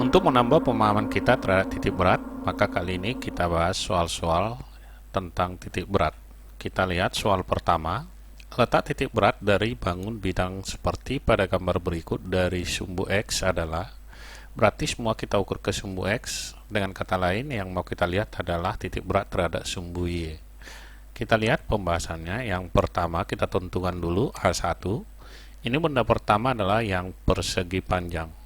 Untuk menambah pemahaman kita terhadap titik berat, maka kali ini kita bahas soal-soal tentang titik berat. Kita lihat soal pertama. Letak titik berat dari bangun bidang seperti pada gambar berikut dari sumbu X adalah, berarti semua kita ukur ke sumbu X. Dengan kata lain, yang mau kita lihat adalah titik berat terhadap sumbu Y. Kita lihat pembahasannya. Yang pertama kita tentukan dulu A1. Ini benda pertama adalah yang persegi panjang.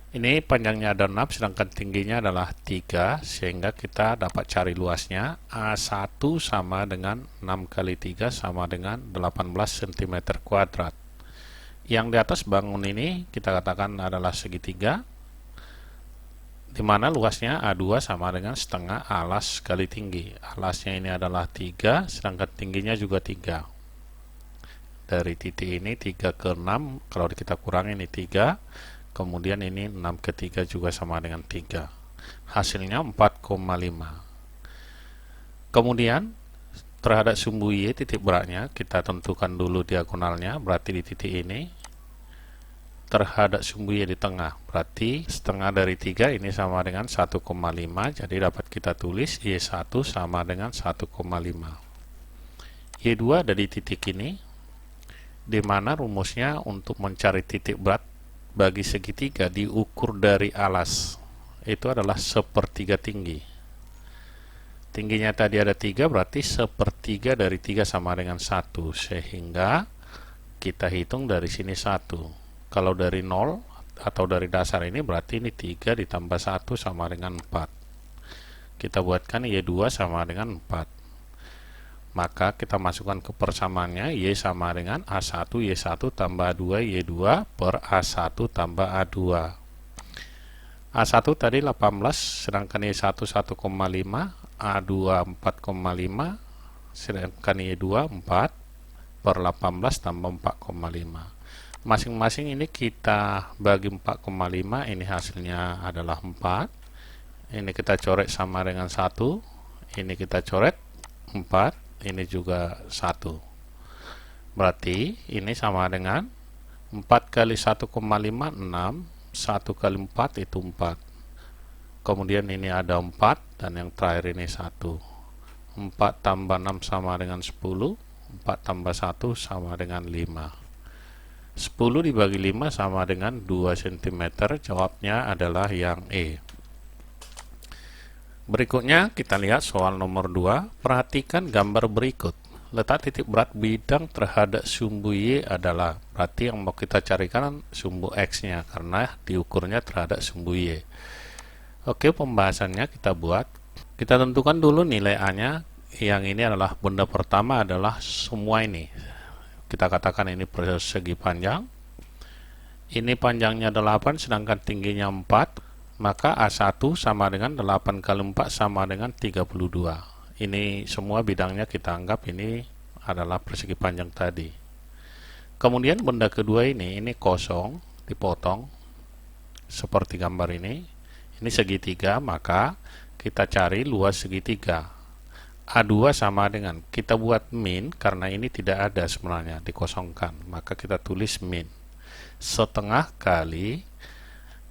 Ini panjangnya ada 6, sedangkan tingginya adalah 3, sehingga kita dapat cari luasnya. A1 sama dengan 6 kali 3 sama dengan 18 cm kuadrat. Yang di atas bangun ini kita katakan adalah segitiga, di mana luasnya A2 sama dengan setengah alas kali tinggi. Alasnya ini adalah 3, sedangkan tingginya juga 3. Dari titik ini 3 ke 6, kalau kita kurangi ini 3, kemudian ini 6 ke 3 juga sama dengan 3. Hasilnya 4,5. Kemudian terhadap sumbu Y titik beratnya kita tentukan dulu diagonalnya, berarti di titik ini. Terhadap sumbu Y di tengah, berarti setengah dari 3 ini sama dengan 1,5, jadi dapat kita tulis Y1 sama dengan 1,5. Y2 ada di titik ini, di mana rumusnya untuk mencari titik berat bagi segitiga diukur dari alas, itu adalah sepertiga tinggi. Tingginya tadi ada 3, berarti sepertiga dari 3 sama dengan 1, sehingga kita hitung dari sini 1. Kalau dari 0 atau dari dasar ini, berarti ini 3 ditambah 1 sama dengan 4. Kita buatkan Y2 sama dengan 4. Maka kita masukkan ke persamaannya, Y sama dengan A1 Y1 tambah 2 Y2 per A1 tambah A2. A1 tadi 18, sedangkan Y1 1,5, A2 4,5, sedangkan Y2 4 per 18 tambah 4,5. Masing-masing ini kita bagi 4,5, ini hasilnya adalah 4. Ini kita coret sama dengan 1, ini kita coret 4, ini juga 1. Berarti ini sama dengan 4 kali 1,5 6, 1 kali 4 itu 4. Kemudian ini ada 4 dan yang terakhir ini 1. 4 tambah 6 sama dengan 10, 4 tambah 1 sama dengan 5. 10 dibagi 5 sama dengan 2 cm. Jawabnya adalah yang E. Berikutnya kita lihat soal nomor 2. Perhatikan gambar berikut. Letak titik berat bidang terhadap sumbu Y adalah, berarti yang mau kita carikan sumbu X nya karena diukurnya terhadap sumbu Y. Oke, pembahasannya kita buat. Kita tentukan dulu nilai A nya. Yang ini adalah benda pertama adalah semua ini. Kita katakan ini persegi panjang. Ini panjangnya 8, sedangkan tingginya 4. Maka A1 sama dengan 8 kali 4 sama dengan 32. Ini semua bidangnya kita anggap ini adalah persegi panjang tadi. Kemudian benda kedua ini kosong, dipotong seperti gambar ini. Ini segitiga, maka kita cari luas segitiga. A2 sama dengan, kita buat min karena ini tidak ada sebenarnya, dikosongkan. Maka kita tulis min. Setengah kali,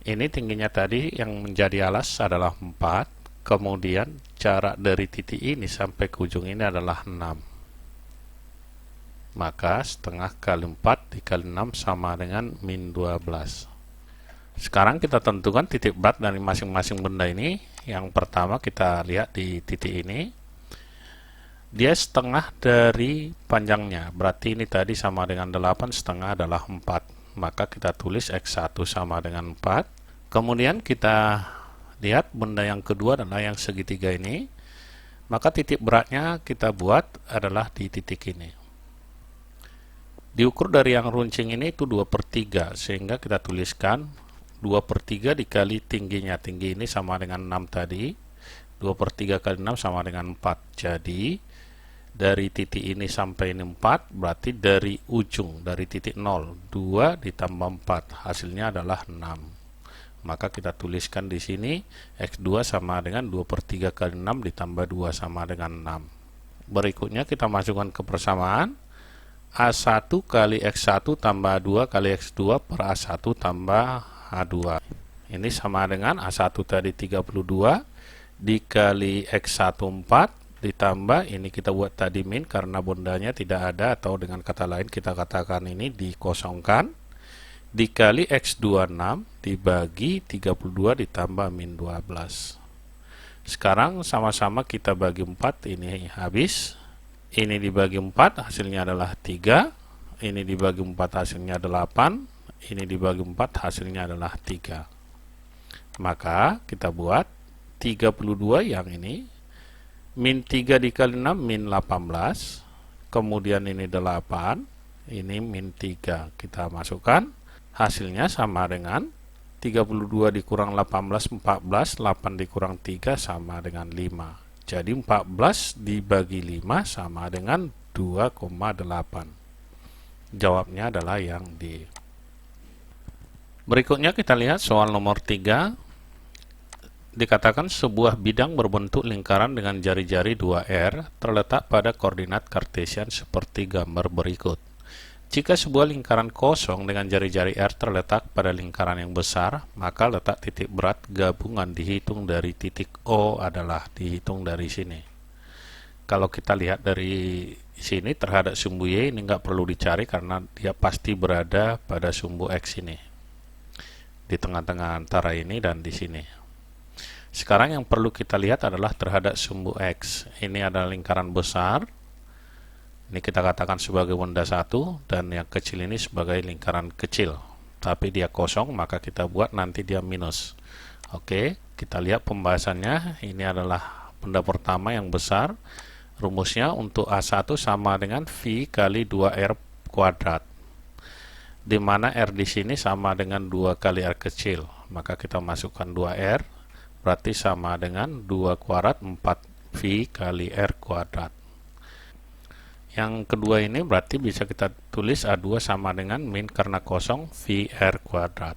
ini tingginya tadi yang menjadi alas adalah 4, kemudian jarak dari titik ini sampai ke ujung ini adalah 6. Maka setengah kali 4 dikali 6 sama dengan min 12. Sekarang kita tentukan titik berat dari masing-masing benda ini. Yang pertama kita lihat di titik ini, dia setengah dari panjangnya, berarti ini tadi sama dengan 8, setengah adalah 4. Maka kita tulis X1 sama dengan 4. Kemudian kita lihat benda yang kedua adalah yang segitiga ini. Maka titik beratnya kita buat adalah di titik ini. Diukur dari yang runcing ini itu 2/3, sehingga kita tuliskan 2/3 dikali tingginya. Tinggi ini sama dengan 6 tadi. 2/3 kali 6 sama dengan 4. Jadi dari titik ini sampai ini 4, berarti dari ujung, dari titik 0, 2 ditambah 4, hasilnya adalah 6. Maka kita tuliskan di sini, X2 sama dengan 2/3 kali 6 ditambah 2 sama dengan 6. Berikutnya kita masukkan ke persamaan, A1 kali X1 tambah 2 kali X2 per A1 tambah A2. Ini sama dengan A1 tadi 32 dikali X1 4 ditambah ini kita buat tadi min karena bundanya tidak ada, atau dengan kata lain kita katakan ini dikosongkan, dikali X2 6 dibagi 32 ditambah min 12. Sekarang sama-sama kita bagi 4, ini habis. Ini dibagi 4 hasilnya adalah 3, ini dibagi 4 hasilnya 8, ini dibagi 4 hasilnya adalah 3. Maka kita buat 32 yang ini, min 3 dikali 6 min 18, kemudian ini 8, ini min 3. Kita masukkan, hasilnya sama dengan 32 dikurang 18, 14, 8 dikurang 3 sama dengan 5. Jadi 14 dibagi 5 sama dengan 2,8. Jawabnya adalah yang D. Berikutnya kita lihat soal nomor 3. Dikatakan sebuah bidang berbentuk lingkaran dengan jari-jari 2R terletak pada koordinat kartesian seperti gambar berikut. Jika sebuah lingkaran kosong dengan jari-jari R terletak pada lingkaran yang besar, maka letak titik berat gabungan dihitung dari titik O adalah dihitung dari sini. Kalau kita lihat dari sini terhadap sumbu Y ini nggak perlu dicari karena dia pasti berada pada sumbu X ini, di tengah-tengah antara ini dan di sini. Sekarang yang perlu kita lihat adalah terhadap sumbu X. Ini adalah lingkaran besar. Ini kita katakan sebagai benda 1, dan yang kecil ini sebagai lingkaran kecil. Tapi dia kosong, maka kita buat nanti dia minus. Oke, kita lihat pembahasannya. Ini adalah benda pertama yang besar. Rumusnya untuk A1 sama dengan V kali 2R kuadrat. Di mana R di sini sama dengan 2 kali R kecil. Maka kita masukkan 2R. Berarti sama dengan 2 kuadrat 4V kali R kuadrat. Yang kedua ini berarti bisa kita tulis A2 sama dengan min karena kosong VR kuadrat.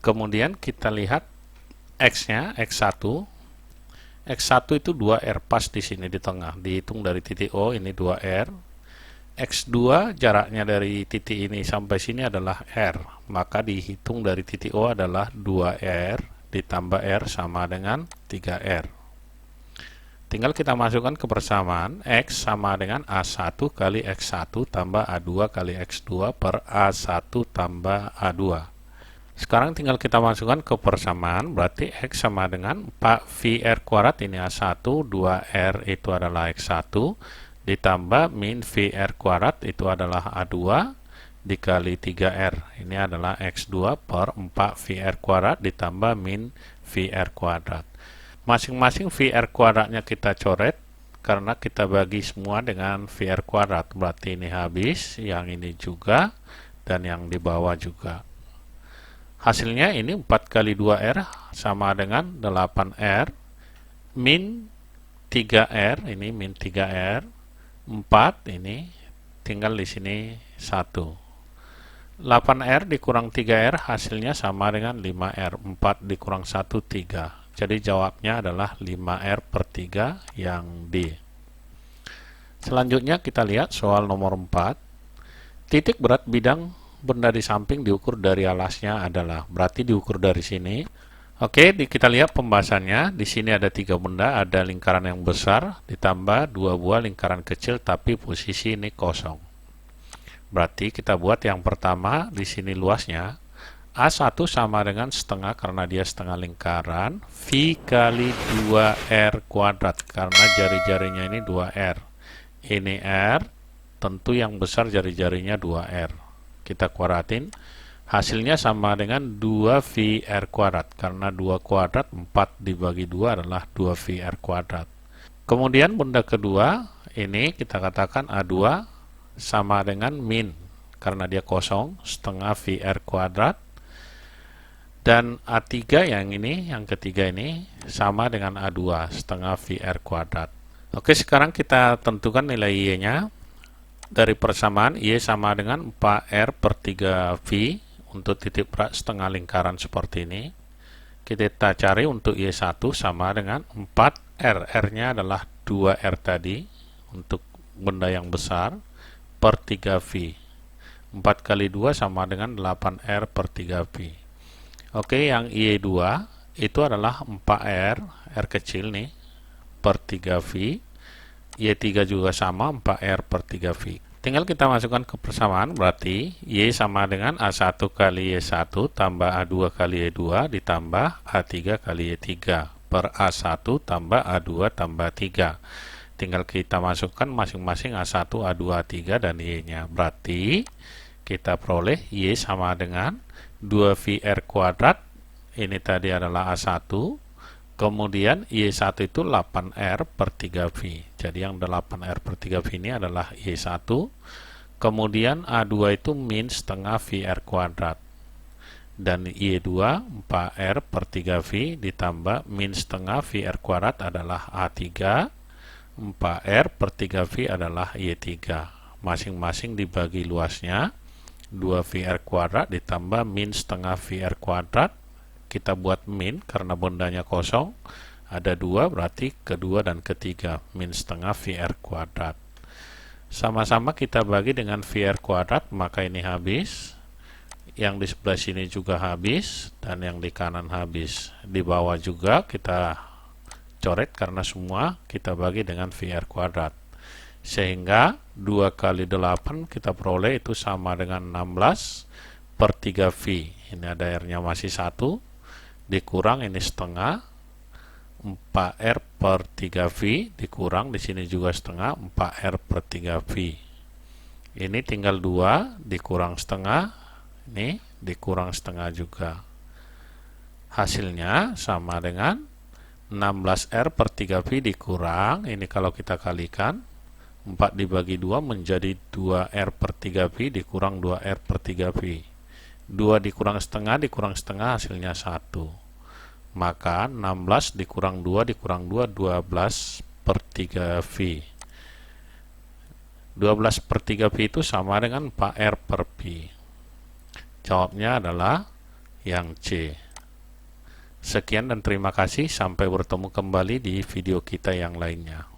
Kemudian kita lihat X-nya, X1. X1 itu 2R pas di sini di tengah. Dihitung dari titik O, ini 2R. X2 jaraknya dari titik ini sampai sini adalah R. Maka dihitung dari titik O adalah 2R. Ditambah R sama dengan 3R. Tinggal kita masukkan ke persamaan. X sama dengan A1 kali X1 tambah A2 kali X2 per A1 tambah A2. Sekarang tinggal kita masukkan ke persamaan. Berarti X sama dengan 4VR kuadrat, ini A1, 2R itu adalah X1, ditambah min VR kuadrat itu adalah A2, dikali 3R, ini adalah X2 per 4VR kuadrat ditambah min VR kuadrat. Masing-masing VR kuadratnya kita coret karena kita bagi semua dengan VR kuadrat. Berarti ini habis, yang ini juga, dan yang di bawah juga. Hasilnya ini 4 kali 2R sama dengan 8R min 3R, ini min 3R, 4 ini tinggal di sini 1. 8R dikurang 3R hasilnya sama dengan 5R. 4 dikurang 1, 3. Jadi jawabnya adalah 5R per 3 yang D. Selanjutnya kita lihat soal nomor 4. Titik berat bidang benda di samping diukur dari alasnya adalah, berarti diukur dari sini. Oke, kita lihat pembahasannya. Di sini ada 3 benda, ada lingkaran yang besar ditambah 2 buah lingkaran kecil tapi posisi ini kosong. Berarti kita buat yang pertama, di sini luasnya A1 sama dengan setengah karena dia setengah lingkaran, V kali 2R kuadrat karena jari-jarinya ini 2R. Ini R, tentu yang besar jari-jarinya 2R. Kita kuadratin, hasilnya sama dengan 2VR kuadrat karena 2 kuadrat 4 dibagi 2 adalah 2VR kuadrat. Kemudian benda kedua, ini kita katakan A2 sama dengan min karena dia kosong, setengah VR kuadrat, dan A3 yang ini, yang ketiga ini sama dengan A2 setengah VR kuadrat. Oke, sekarang kita tentukan nilai Y-nya. Dari persamaan Y sama dengan 4R per 3V untuk titik berat setengah lingkaran seperti ini. Kita cari untuk Y1 sama dengan 4R, R-nya adalah 2R tadi untuk benda yang besar, per 3V. 4 kali 2 sama dengan 8R per 3V. Oke, yang Y2 itu adalah 4R, R kecil nih, per 3V. Y3 juga sama, 4R per 3V. Tinggal kita masukkan ke persamaan, berarti Y sama dengan A1 kali Y1 tambah A2 kali Y2 ditambah A3 kali Y3 per A1 tambah A2 tambah 3. Tinggal kita masukkan masing-masing A1, A2, A3 dan Y-nya. Berarti kita peroleh Y sama dengan 2VR kuadrat. Ini tadi adalah A1. Kemudian Y1 itu 8R per 3V. Jadi yang 8R per 3V ini adalah Y1. Kemudian A2 itu min setengah VR kuadrat. Dan Y2 4R per 3V ditambah min setengah VR kuadrat adalah A3. 4R per 3V adalah Y3. Masing-masing dibagi luasnya 2VR kuadrat ditambah min setengah VR kuadrat. Kita buat min karena bondanya kosong, ada 2 berarti kedua dan ketiga, min setengah VR kuadrat. Sama-sama kita bagi dengan VR kuadrat, maka ini habis. Yang di sebelah sini juga habis, dan yang di kanan habis. Di bawah juga kita coret karena semua kita bagi dengan VR kuadrat. Sehingga 2 kali 8 kita peroleh itu sama dengan 16 per 3V. Ini ada R-nya masih 1. Dikurang ini setengah 4R per 3V dikurang di sini juga setengah 4R per 3V. Ini tinggal 2 dikurang setengah, ini dikurang setengah juga. Hasilnya sama dengan 16R per 3V dikurang, ini kalau kita kalikan 4 dibagi 2 menjadi 2R per 3V dikurang 2R per 3V. 2 dikurang setengah hasilnya 1. Maka 16 dikurang 2 dikurang 2, 12 per 3V. 12 per 3V itu sama dengan 4R per V. Jawabnya adalah yang C. Sekian dan terima kasih, sampai bertemu kembali di video kita yang lainnya.